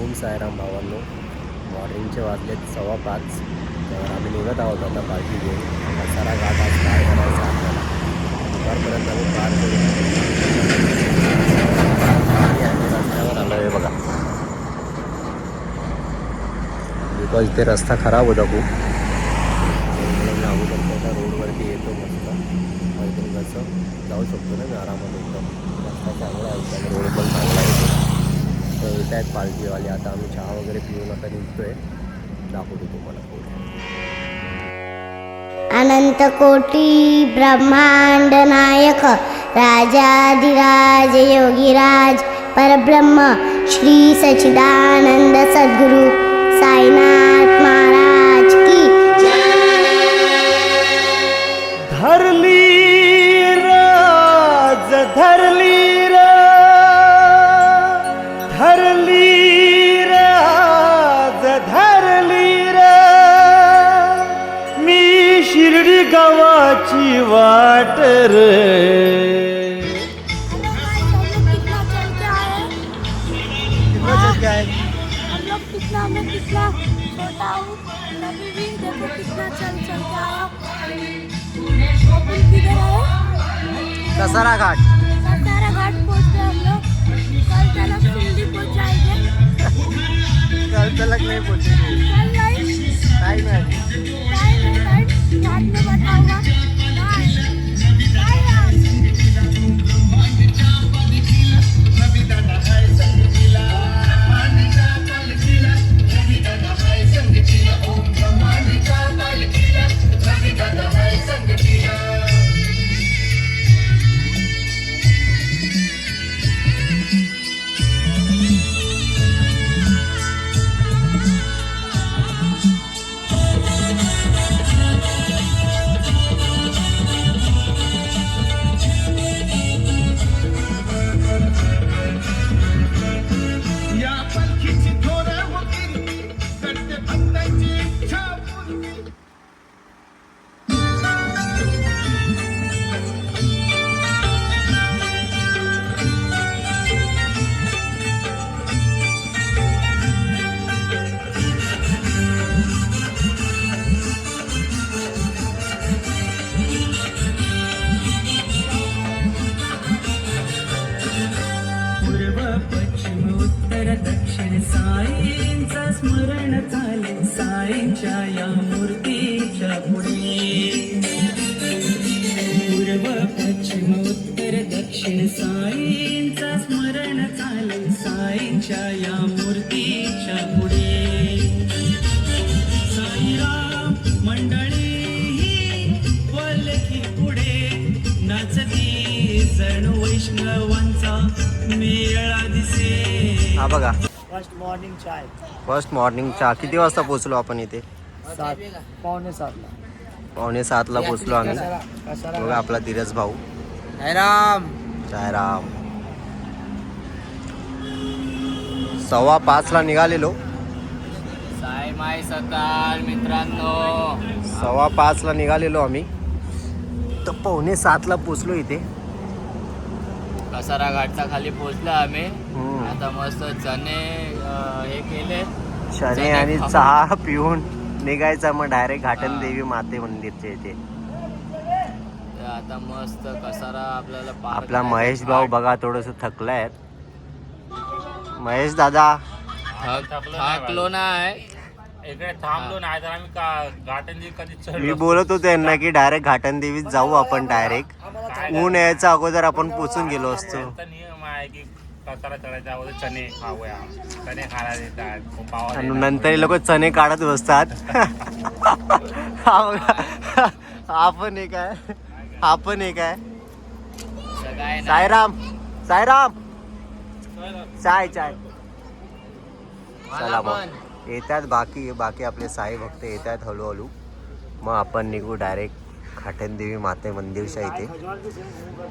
ओम साईराम भावांनो. मॉर्निंगचे वाजलेत 5:15. तर आम्ही निघत आहोत आता पालखी घेऊन. कसारा घाट आज पार करायचा आपल्याला. दुपारपर्यंत आम्ही पार करू. रस्त्यावर आलो आहे बघा, बिकॉज इथे रस्ता खराब होता खूप. अगोदर रोडवरती येतो मस्त, इथून कसं जाऊ शकतो ना मी आरामात एकदम. रस्ता चांगला आहे, रोड पण चांगला आहे. तर येत आहेत पालखीवाले. आता आम्ही चहा वगैरे पिऊन आता निघतोय. दाखवतो तुम्हाला पुढे. अनंत कोटी ब्रह्मांड नायक राजाधिराज योगीराज परब्रह्म श्री सच्चिदानंद सद्गुरु साईनाथ महाराज की धरली राज धरली रा धरली राज धरली रा मी शिर्डी गावाची वाट रे. कितना छोटा हूँ तभी भी देखो कितना चल के आया। अपन किधर आए? कसारा घाट. कसारा घाट पहुँच गए हम लोग. कल तलक शिरडी पहुँच जाएंगे. कल तलक नहीं पहुंचेंगे. कल नहीं टाइम है. टाइम रात में बताऊंगा. दक्षिण साईंचा स्मरण चाले साईंच्या या मूर्तीच्या पुढे. पूर्व पश्चिम उत्तर दक्षिण साईंचा स्मरण चाले साईंच्या या मूर्तीच्या पुढे. साईराम मंडळी वलखी पुढे नाचती जणू वैष्णवांचा मेळा दिसे. हा बघा, फर्स्ट मॉर्निंग चाय. फर्स्ट मॉर्निंग चहा. किती वाजता पोहोचलो आपण इथे? 7:45. 6:45ला पोहोचलो आम्ही. बघा आपला धीरज भाऊ. राम साईराम. 5:15ला निघालेलो. साई माय सकाळ मित्रांनो. 5:15ला निघालेलो आम्ही, तर 6:45ला पोहोचलो इथे. कसारा घाटचा खाली पोहोचलो आम्ही. आता मस्त चणे हे केले, चणे आणि चहा पिऊन निघायचा मग डायरेक्ट घाटन देवी माते मंदिरच्या इथे. तर आता मस्त कसारा आपल्याला पार आपला करायचा. महेश भाऊ बघा थोडस थकलाय. महेश दादा थाकलो नाही. इकडे थांबलो नाही तर आम्ही घाटन कधी मी चढलो. बोलत होतो यांना की डायरेक्ट घाटन देवीत जाऊ आपण. डायरेक्ट ऊन यायच्या अगोदर आपण पोचून गेलो असतो. त्यांचा नियम आहे की कसारा चढायच्या अगोदर चणे खाऊया. चणे खायला देतात, पावा आणि देतात. नंतर हे लोक चणे काढत बसतात. आपण एक आहे, आपण एक आहे. सगळं आहे ना. साईराम साईराम. चाय चाय. चला मग येतात बाकी आपले साई भक्त येतात हळूहळू. मग आपण निघू डायरेक्ट घाटनदेवी माते मंदिरच्या इथे.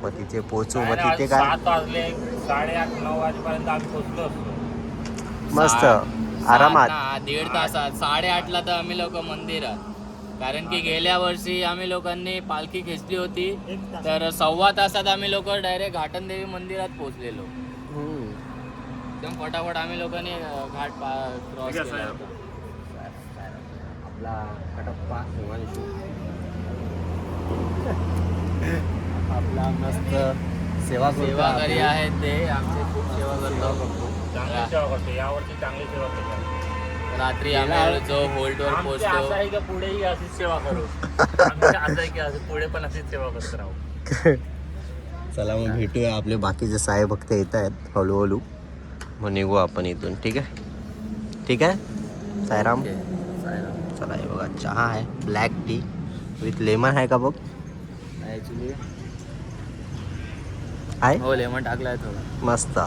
मग तिथे पोहोचू. मग तिथे काय 7 वाजले, 8:30 9 वाजेपर्यंत आम्ही पोहोचलो असतो. मस्त आरामात. 1.5 तासात 8:30ला तर आम्ही लोक मंदिरात. कारण की गेल्या वर्षी आम्ही लोकांनी पालखी खेचली होती, तर 1.25 तासात आम्ही लोक डायरेक्ट घाटनदेवी मंदिरात पोहोचलेलो. एकदम फटाफट आम्ही लोकांनी घाट क्रॉस केला होता. आपला कटप्पा हिमांशू आपला मस्त सेवाकरी आहेत ते आमचे खूप सेवा करतो. चांगली सेवा करतो यावरती चांगली सेवा केली. रात्री आम्ही जो होल्टवर आमची पोहोचतो. आशा आहे की पुढेही अशीच सेवा करू. आमची आशा आहे की पुढे पण अशीच सेवा करत राहू. चला मग भेटूया. आपले बाकीचे साई भक्त येत आहेत हळूहळू. मग निघू आपण इथून. ठीक आहे ठीक आहे साईराम. चला हे बघा चहा आहे ब्लॅक टी विथ लेमन आहे का बघ. ॲक्च्युली आहे हो लेमन टाकलाय थोडं मस्त.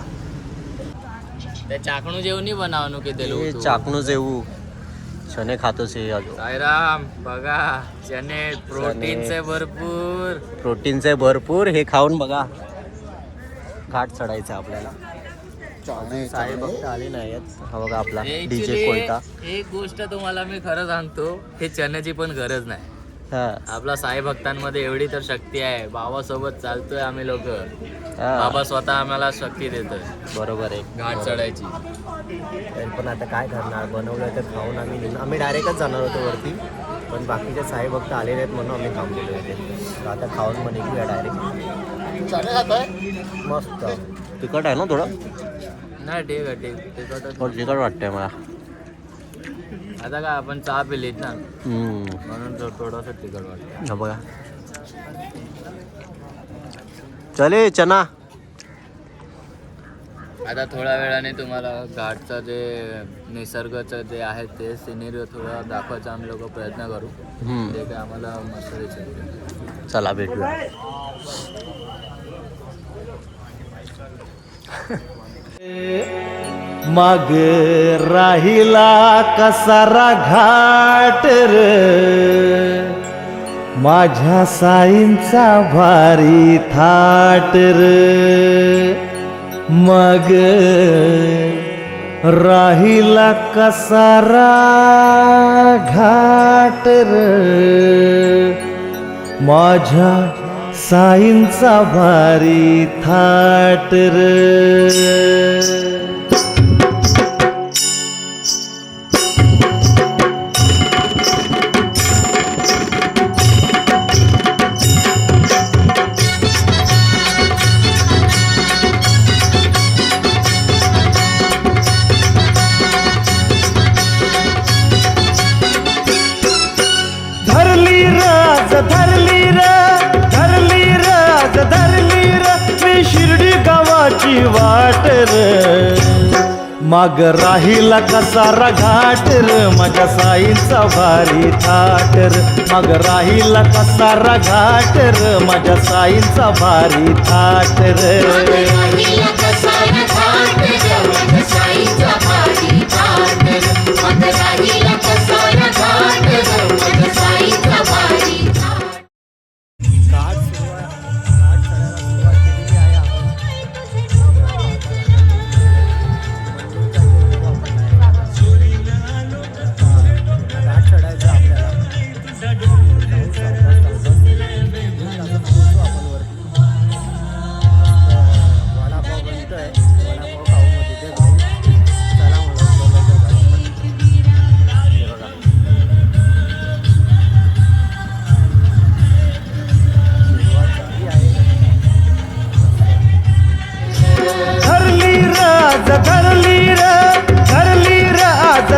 ते चाकणू जेवणी बनवणू की ते हे चाकणू जेवू चणे खातोस हे अजून. साईराम बघा चणे प्रोटीनचे भरपूर. प्रोटीनचे भरपूर. हे खाऊन बघा घाट चढायचं आपल्याला. साई भक्त आले नाही आहेत. हा बघा आपला डीजे कोयता. एक गोष्ट तुम्हाला मी खरं सांगतो हे चण्याची पण गरज नाही. हा आपला साई भक्तांमध्ये एवढी तर शक्ती आहे. बाबासोबत चालतोय आम्ही लोक. हा. बाबा स्वतः आम्हाला शक्ती देतोय बरोबर आहे. घाट चढायची. तरी पण आता काय करणार बनवलं तर खाऊन आम्ही डायरेक्टच जाणार होतो वरती. पण बाकीचे साई भक्त आलेले आहेत म्हणून आम्ही थांबलेलो होते. तर आता खाऊन मग निघूया डायरेक्ट. मस्त तिखट आहे ना थोडं. नाही ठीक आहे तिखट थोडं तिखट वाटतंय मला. आता काय आपण चहा पिलीत ना म्हणून थोडंसं तिखट वाटतं. हा बघा चले चना. आता थोड्या वेळाने तुम्हाला घाटचं जे निसर्गाचं जे आहे ते सिनेरी थोडं दाखवायचा आम्ही लोक प्रयत्न करू. ते काय आम्हाला मस्त दिसेल. चला भेटूया. मग राहिला कसारा घाट र माझ्या साईंचा भारी थाट र. मग राहिला कसारा घाट र माझ्या साईंचा भारी थाट र. धरली र मी शिर्डी गावाची वाट र. मग राहिला कसारा घाट र माझ्या साईंचा भारी थाट र. मग राहिला कसारा घाट र माझ्या साईंचा भारी थाट र.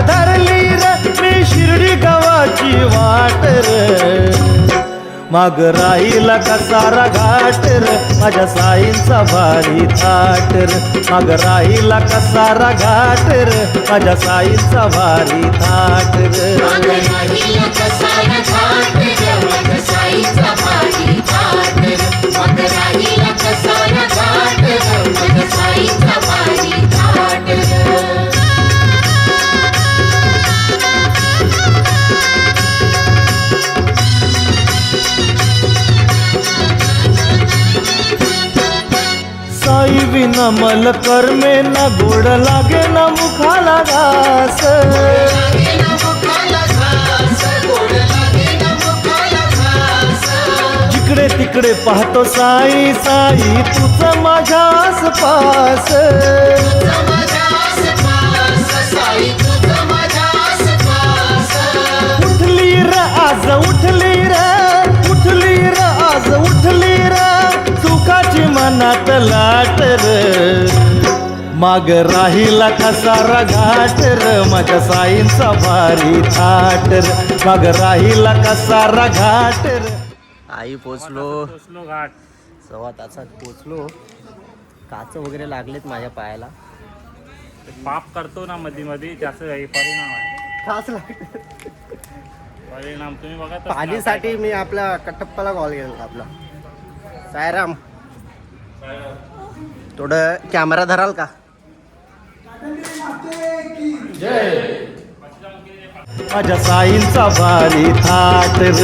धरली र मी शिर्डी गावाची वाट र. मग राहिला कसारा घाट र माझ्या साईंचा भारी थाट र. मग राहिला कसारा घाट र माझ्या साईंचा भारी थाट साई विना मल कर्मे न गोड लागे न मुखाला घास. जिकडे तिकडे पाहतो साई साई तुझ माझ्या आसपास. मनात लाट र माग राहिला कसारा घाट र माझ्या साईंचा भारी थाट र माग राहिला कसारा घाट र. आई पोचलो, पोचलो घाट. 1.25 तासात पोचलो. काच वगैरे लागलेत माझ्या पायाला. ते पाप करतो ना मध्ये मध्ये त्याचं हे परिणाम आहे. काच लागले. परिणाम तुम्ही बघा. पाणीसाठी मी आपल्या कटप्पाला कॉल केला आपला. सायराम, थोडं कॅमेरा धराल का? माझ्या साईंचा भारी थाट र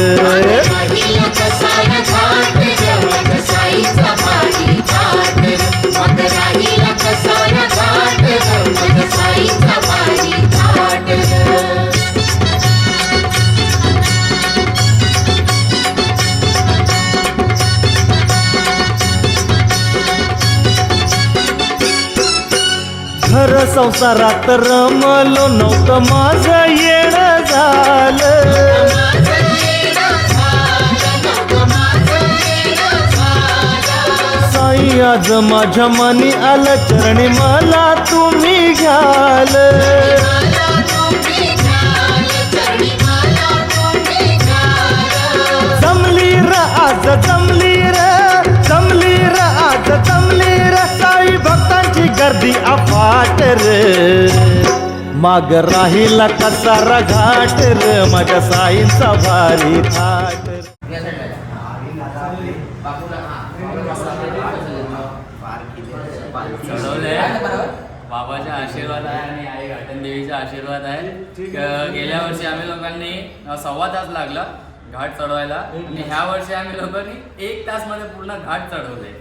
घर संसारात रमलो नव्हतं माझं येणं झालं. साई आज माझ्या मनी आलं चरणी मला तुम्ही घ्याल. जमली र आज जमली र जमली र आज जमली र साई भक्तांची गर्दी अफाट र माग राहिला कसारा घाट र माझ्या साईंचा भारी थाट र. चढवलंय. बाबाचा आशीर्वाद आहे आणि आई घाटन देवीचा आशीर्वाद आहे. गेल्या वर्षी आम्ही लोकांनी 1.25 तास लागला घाट चढवायला आणि ह्या वर्षी आम्ही लोकांनी 1 तासमध्ये पूर्ण घाट चढवले.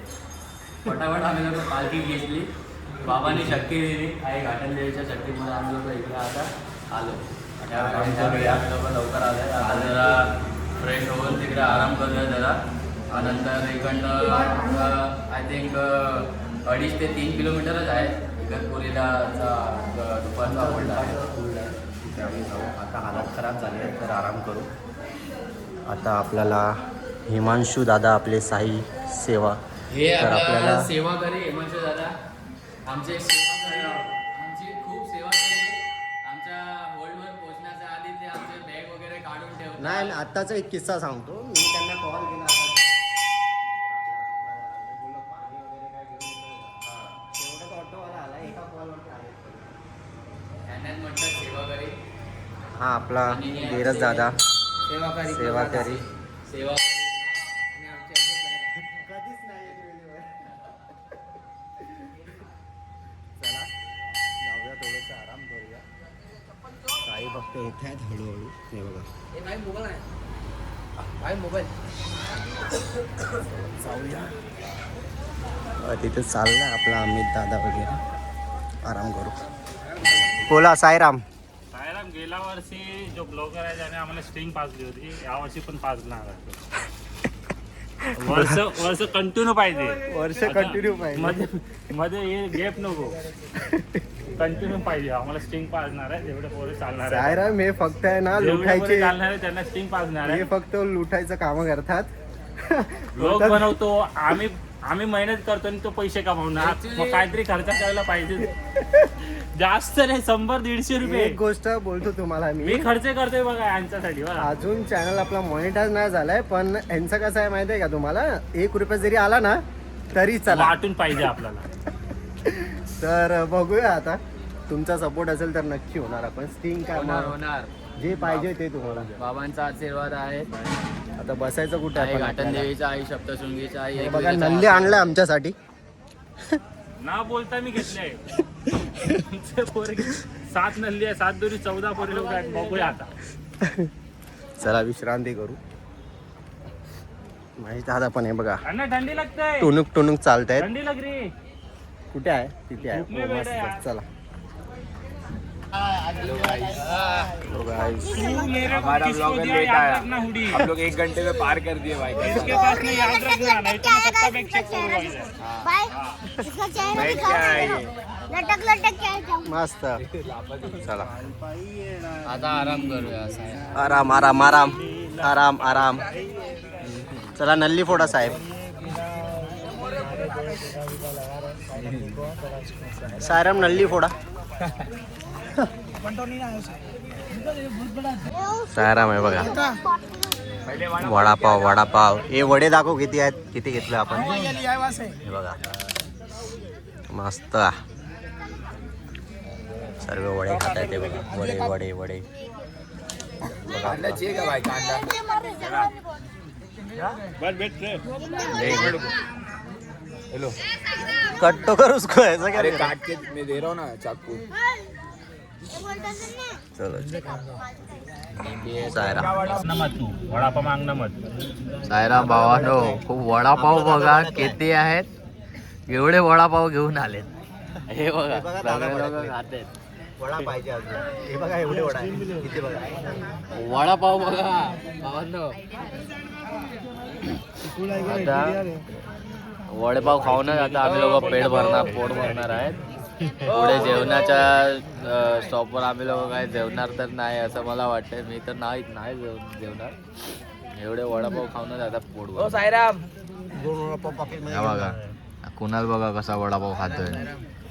फटाफट आम्ही लोक पालखी घेतली. बाबांनी शक्ती दिली. आई घाटन देवीच्या शक्तीमुळे आम्ही लोक इकडे आता आलो. आम्ही लोक लवकर आले. आता जरा फ्रेश होऊन तिकडे आराम करूया जरा. नंतर इकडनं आय थिंक 2.5 ते 3 किलोमीटरच आहे इगतपुरीला दुपारचा होल्ड आहे. तिथे आम्ही जाऊ. आता हालत खराब झाली आहे तर आराम करू. आता आपल्याला हिमांशू दादा आपले साई सेवा हे तर आपल्याला सेवा करी. हिमांशू दादा आमची खूप सेवा केली. आमच्या होल्डवर पोहोचण्याच्या आधी ते आमचे बॅग वगैरे काढून ठेवतात. नाही आत्ताचा एक किस्सा सांगतो. मी त्यांना कॉल केला ऑटोवाला आला. एका कॉलवरती आले. त्यांनाच म्हटलं सेवा करी. हा आपला धीरज दादा सेवा करी सेवा कधीच नाही वेळेवर. चला जाऊया थोडंसं आराम करूया. काही भक्त येत आहेत हळूहळू. हे बघा जाऊया. तिथे चाललंय आपला अमित दादा वगैरे. आराम करू. बोला साईराम. सायराम, गेल्या वर्षी जो ब्लॉगर आहे त्याने आम्हाला स्ट्रिंग पाजली होती. यावर्षी पण पाजणार आहे. वर्ष कंटिन्यू पाहिजे. वर्ष कंटिन्यू पाहिजे. मध्ये हे गॅप नको. कंटिन्यू पाहिजे. आम्हाला स्ट्रिंग पाजणार आहे. जेवढे पोरे चालणार आहे साईराम हे फक्त आहे ना लुटायचे. चालणार आहे त्यांना स्ट्रिंग पाजणार आहे. हे फक्त लुटायचं काम करतात. ब्लॉग बनवतो आम्ही मेहनत करतो आणि तो पैसे कमावणार. मग काहीतरी खर्च करायला पाहिजे. जास्त नाही 100-150 रुपये. एक गोष्ट बोलतो तुम्हाला मी खर्च करतोय बघा यांच्यासाठी. अजून चॅनल आपला मॉनिटाईज नाही झालाय पण यांचं कसं आहे माहिती आहे का तुम्हाला. 1 रुपया जरी आला ना तरी चला. वाटून पाहिजे आपल्याला. तर बघूया आता. तुमचा सपोर्ट असेल तर नक्की होणार. आपण स्टिंग काय होणार. जे पाहिजे ते तुम्हाला. बाबांचा आशीर्वाद आहे. आता बसायचं कुठे आई आहे घाटन देवीचा, आई सप्तशृंगीचा, आई हे बघा नल्ली आणलाय आमच्यासाठी. ना बोलता मी घेतलंय. 7 नल्ली आहे. 7 दोरी 14 पोरी लोक आहेत. बघूया आता. चला विश्रांती करू. माहिती दादा पण हे बघा अण्णा थंडी लागते. टुनुक टुनुक चालतायत. थंडी लाग रे. कुठे आहे? तिथे आहे. झोपणे हो, बेड आहे. मस्त. चला हमारा ब्लॉगर लेट आया. हम लोग 1 घंटे में पार कर दिए भाई. इसके पास में याद रखना नहीं तो मैं सबका बैग चेक करूंगा इधर. बाय इसका चेहरा दिखाओ. लटक लटक के जाओ. मस्त. चला आता आराम करूया. असं आहे. आराम आराम आराम आराम आराम. चला नल्ली फोडा साहेब. सायराम नल्ली फोडा. सायराम आहे बघा. वडापाव वडापाव. हे वडे दाखव किती आहेत, किती घेतलं आपण. हे बघा मस्त. सर्व वडे खात आहेत ते बघा. वडे वडे वडे कट तो कर उसको. ऐसा क्या काट के मैं दे रहा हूँ ना चाकू. चलो सायराम. वडापाव मागणं मत. सायराम भावानो खूप वडापाव बघा किती आहेत. एवढे वडापाव घेऊन आलेत. हे बघा सगळे लोक खात आहेत. वडा पाहिजे अजून. हे बघा एवढे वडा आहे. किती बघा वडापाव बघा भावानो. आता वडेपाव खाऊनच आता आम्ही लोक पोट भरणार आहेत. पुढे जेवणाच्या स्टॉपवर आम्ही लोक काय जेवणार तर नाही असं मला वाटतंय. मी तर नाही जेवणार. एवढे वडापाव खाऊनच आता पोट भर. बघा कुणाल बघा कसा वडापाव खातोय.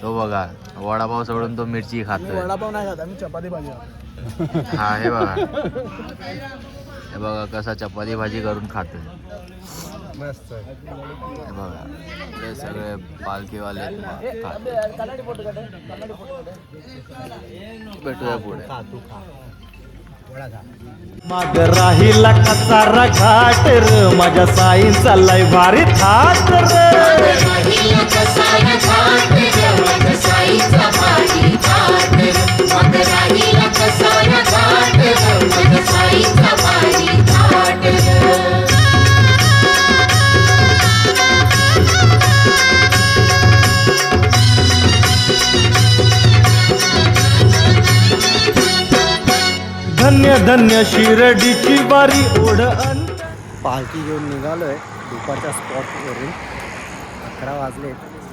तो बघा वडापाव सोडून तो मिरची खातोय. वडापाव नाही खात आम्ही, चपाती भाजी. हा हे बघा. हे बघा कसा चपाती भाजी करून खातोय. मस्त. हे बघा ते सगळे पालखीवाले भेटूया पुढे. मग राहिला कसा घाट र माझ्या साईंचा लय भारी थाट र. धन्य धन्य शिर्डीची वारी ओढ. पालखी घेऊन निघालोय दुपारच्या स्पॉटवरून. 11 वाजले.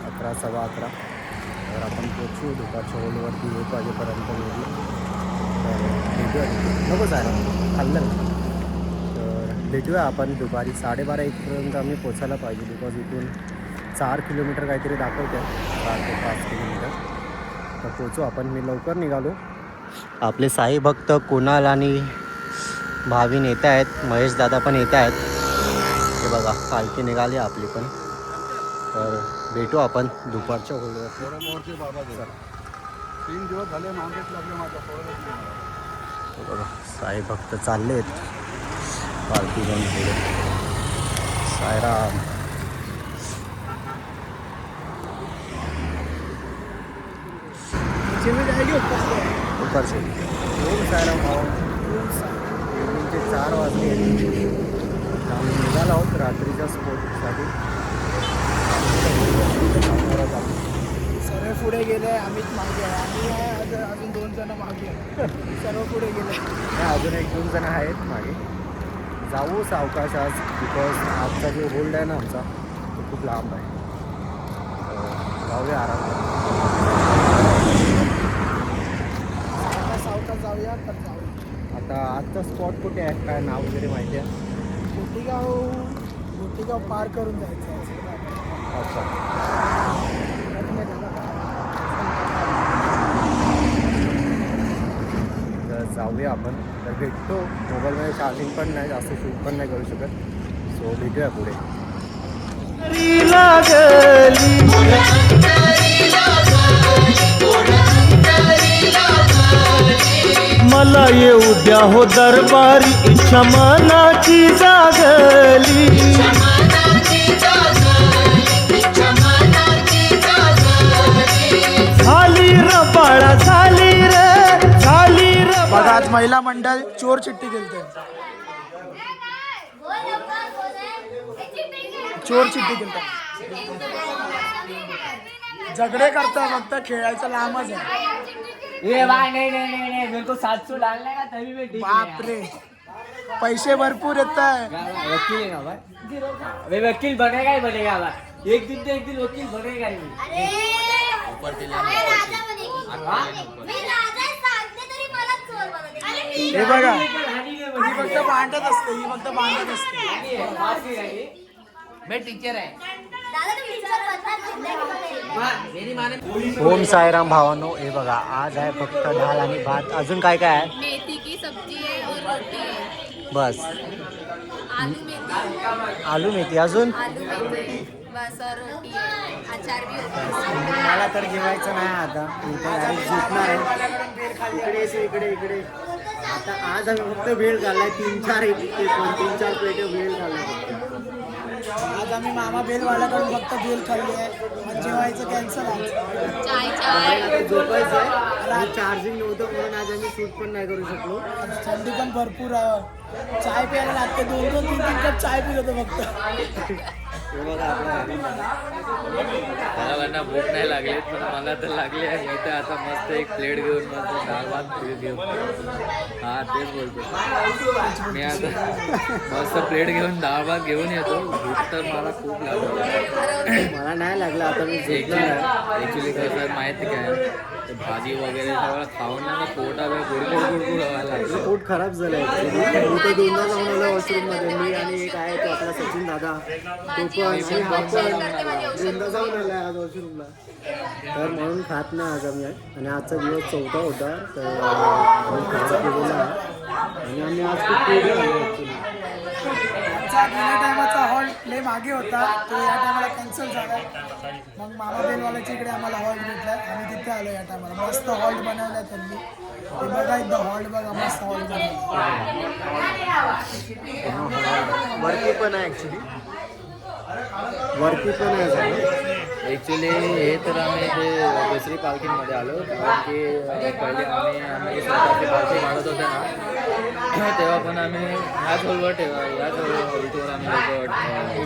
11 सव्वा 11. तर आपण पोचू दुपारच्या होलवरती 1 वाजेपर्यंत निघलो. तर भेटूया. नको जायला खाल्लं. तर भेटूया आपण दुपारी 12:30-1 पर्यंत आम्ही पोचायला पाहिजे. बिकॉज इथून 4 किलोमीटर काहीतरी दाखवते. 4 ते 5 किलोमीटर. तर पोचू आपण. मी लवकर निघालो. आपले साई भक्त कुणाल आणि भाविन येत आहेत. महेश दादा पण येत आहेत. हे बघा पालखी निघाली आपली पण. तर भेटू आपण दुपारच्या होलवर. 3 दिवस झाले मागेच लागले माझ्या. हे बघा साई भक्त चालले आहेत पालखी घेऊन पुढे. सायराम. दुपारचे ओम सायराम भावा. इव्हनिंगचे 4 वाजले. आम्ही निघालो आहोत रात्रीच्या स्पोर्टसाठी. सर्व पुढे गेले, आम्हीच मागे आहे. आम्ही आहे अजून 2 जण मागे आहे. सर्व पुढे गेले. अजून 1-2 जण आहेत मागे. जाऊ सावकाश आज. बिकॉज आजचा जो होल्ड आहे ना आमचा तो खूप लांब आहे. जाऊया आराम. सावकाश जाऊया तर जाऊया. आता आजचा स्पॉट कुठे आहे, काय नाव वगैरे माहिती आहे? गोटीगाव पार करून जायचं आहे. अच्छा. तर जाऊया आपण. तर भेटतो. मोबाईलमध्ये चार्जिंग पण नाही, जास्त शूट पण नाही करू शकत. सो भेटूया पुढे. मला येऊ द्या हो दरबारी इच्छा मनाची जागली. झाली र बाळा झाली रे झाली र. बघा आज महिला मंडळ चोर चिठ्ठी खेळते. चोर चिठ्ठी खेळते. झगडे करता फक्त, खेळायचं लांबच आहे. बापरे पैसे भरपूर येत आहे. वकील बनेगा ही बनेगा. एक दिन वकील बनेगा ही. हे बघा ही फक्त भांडत असते. मैं टीचर आहे. ओम साईराम भावानो, हे बघा आज आहे फक्त डाळ आणि भात. अजून काय काय आहे? मेथी की सब्जी है और रोटी है. बस आलू मेथी. आलू मेथी. अजून आलू मेथी बस और रोटी है. अचार भी होता है. मला तर जेवायचं नाही आता, मी तर डायरेक्ट झोपणार आहे. इकडे इकडे आता आज आम्ही फक्त भेळ खाल्लाय. 3-4 प्लेट भेळ खाल्लाय. आज आम्ही मामा बेलवाल्याकडून फक्त बेल खाल्ली आहे. मग जेवायचं कॅन्सल आहे. चाय चाय. झोपायचं आहे. चार्जिंग नव्हतं म्हणून आज आम्ही शूट पण नाही करू शकलो. आज थंडी पण भरपूर आहे. चाय प्यायला लागते. 2-3 कप चाय पित होतो फक्त. मला भूक नाही लागली पण मला तर लागली आहे. मी तर आता मस्त एक प्लेट घेऊन मस्त डाळ भात घेऊन. हा तेच बोलतो मी आता. मस्त प्लेट घेऊन डाळ भात घेऊन येतो. भूक तर मला खूप लागली. मला नाही लागलं आता. मी ॲक्च्युली कसं आहे माहिती काय, ते भाजी वगैरे सगळं खाऊन ना पोटाला गुडगुड व्हायला लागलं. पोट खराब झालं ॲक्च्युली. मी तर 2दा जाऊन आलो वॉशरूममध्ये. मी आणि एक आहे तो आपला सचिन दादा, तो पण आणि हा पण 2दा जाऊन आला आज वॉशरूमला. तर म्हणून खात नाही आज आम्ही. आणि आजचा दिवस 4था होता. तर आम्ही खायला गेलेला आहे आणि आम्ही आज खूप वेगळं आलो ॲक्च्युली. आमचा गेल्या टायमाचा हॉल्ट लय मागे होता, तो या टायमाला कॅन्सल झाला. मग मामा बेलवाल्याच्या इकडे आम्हाला हॉल्ट भेटला. आम्ही तिथे आलो या टायमाला. मस्त हॉल्ट बनवला त्यांनी. ते बघा एकदा हॉल्ट बघा, मस्त हॉल्ट बनवला. वरती पण आहे ॲक्च्युली. वरती पण आहे सगळं. ॲक्च्युली हे तर आम्ही ते दुसरी पालखीमध्ये आलो. कारण की पहिले आम्ही स्वतःची पालखी काढत होते ना, तेव्हा पण आम्ही ह्याच हॉलवर ह्याच हॉलवर आम्ही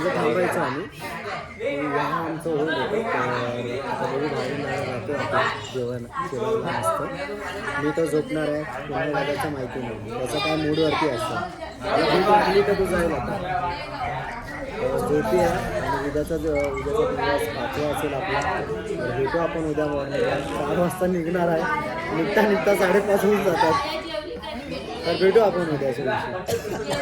लोक थांबायचं. आम्ही आमचं हॉल होतं. तर बाहेर राहतो आपण जेवायला असतं. मी तर झोपणार आहे. कोणाला लागायचं माहिती नाही. त्याचं काय मूडवरती असतं. मला भूक लागली तर तू जाईल आता. झोपी आहे आणि उद्याचा दिवस 5वा असेल आपला. तर भेटू आपण उद्या मॉर्निंगला. 4 वाजता निघणार आहे. निघता 5:30 होऊन जातात. तर भेटू आपण उद्याच्या दिवशी.